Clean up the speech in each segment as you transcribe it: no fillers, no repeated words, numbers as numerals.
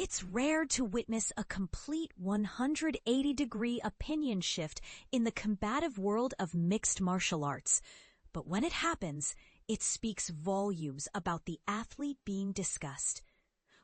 It's rare to witness a complete 180-degree opinion shift in the combative world of mixed martial arts. But when it happens, it speaks volumes about the athlete being discussed.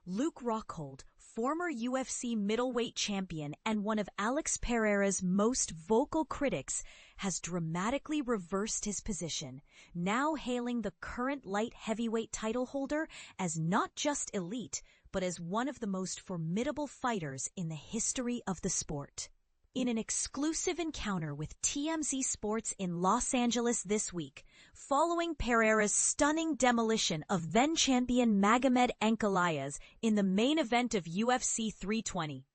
Luke Rockhold, former UFC middleweight champion and one of Alex Pereira's most vocal critics, has dramatically reversed his position, now hailing the current light heavyweight title holder as not just elite, but as one of the most formidable fighters in the history of the sport. In an exclusive encounter with TMZ Sports in Los Angeles this week, following Pereira's stunning demolition of then-champion Magomed Ankalaev in the main event of UFC 320,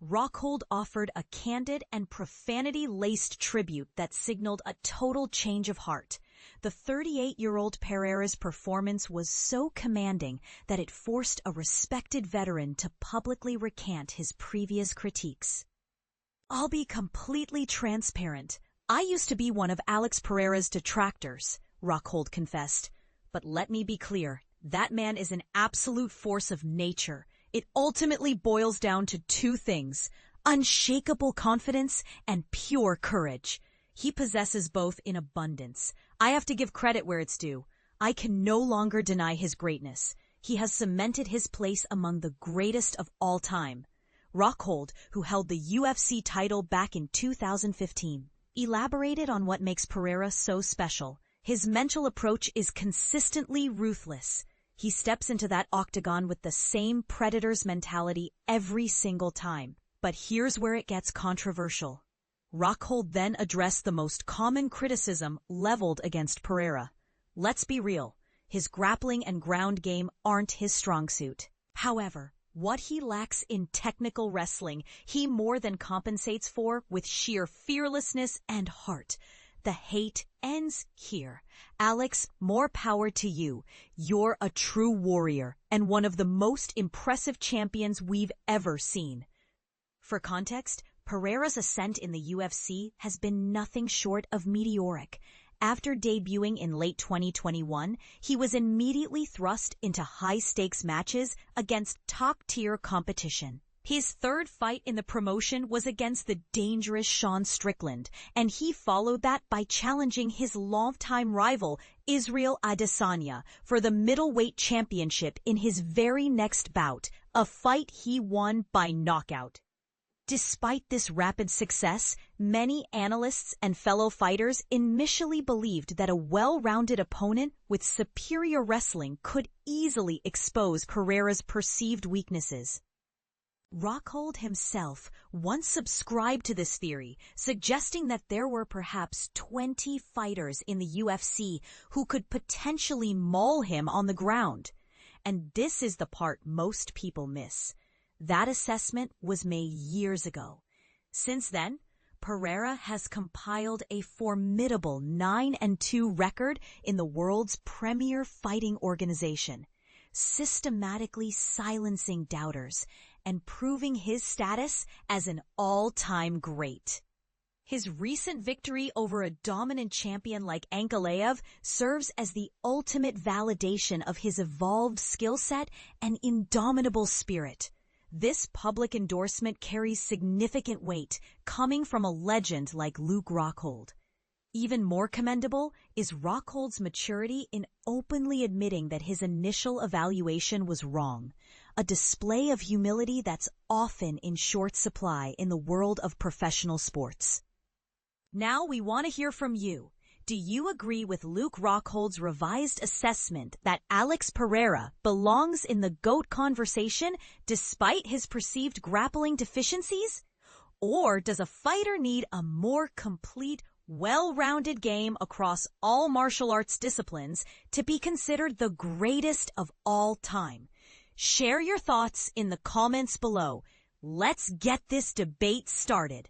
Rockhold offered a candid and profanity-laced tribute that signaled a total change of heart. The 38-year-old Pereira's performance was so commanding that it forced a respected veteran to publicly recant his previous critiques. "I'll be completely transparent. I used to be one of Alex Pereira's detractors," Rockhold confessed. "But let me be clear, that man is an absolute force of nature. It ultimately boils down to two things: unshakable confidence and pure courage. He possesses both in abundance. I have to give credit where it's due. I can no longer deny his greatness. He has cemented his place among the greatest of all time." Rockhold, who held the UFC title back in 2015, elaborated on what makes Pereira so special. His mental approach is consistently ruthless. He steps into that octagon with the same predator's mentality every single time. But here's where it gets controversial. Rockhold then addressed the most common criticism leveled against Pereira. Let's be real, his grappling and ground game aren't his strong suit. However, what he lacks in technical wrestling, he more than compensates for with sheer fearlessness and heart. The hate ends here. Alex, more power to you. You're a true warrior and one of the most impressive champions we've ever seen. For context, Pereira's ascent in the UFC has been nothing short of meteoric. After debuting in late 2021, he was immediately thrust into high-stakes matches against top-tier competition. His third fight in the promotion was against the dangerous Sean Strickland, and he followed that by challenging his longtime rival, Israel Adesanya, for the middleweight championship in his very next bout, a fight he won by knockout. Despite this rapid success, many analysts and fellow fighters initially believed that a well-rounded opponent with superior wrestling could easily expose Pereira's perceived weaknesses. Rockhold himself once subscribed to this theory, suggesting that there were perhaps 20 fighters in the UFC who could potentially maul him on the ground. And this is the part most people miss. That assessment was made years ago. Since then, Pereira has compiled a formidable 9-2 record in the world's premier fighting organization, systematically silencing doubters and proving his status as an all-time great. His recent victory over a dominant champion like Ankalaev serves as the ultimate validation of his evolved skill set and indomitable spirit. This public endorsement carries significant weight, coming from a legend like Luke Rockhold. Even more commendable is Rockhold's maturity in openly admitting that his initial evaluation was wrong, a display of humility that's often in short supply in the world of professional sports. Now we want to hear from you. Do you agree with Luke Rockhold's revised assessment that Alex Pereira belongs in the GOAT conversation despite his perceived grappling deficiencies? Or does a fighter need a more complete, well-rounded game across all martial arts disciplines to be considered the greatest of all time? Share your thoughts in the comments below. Let's get this debate started.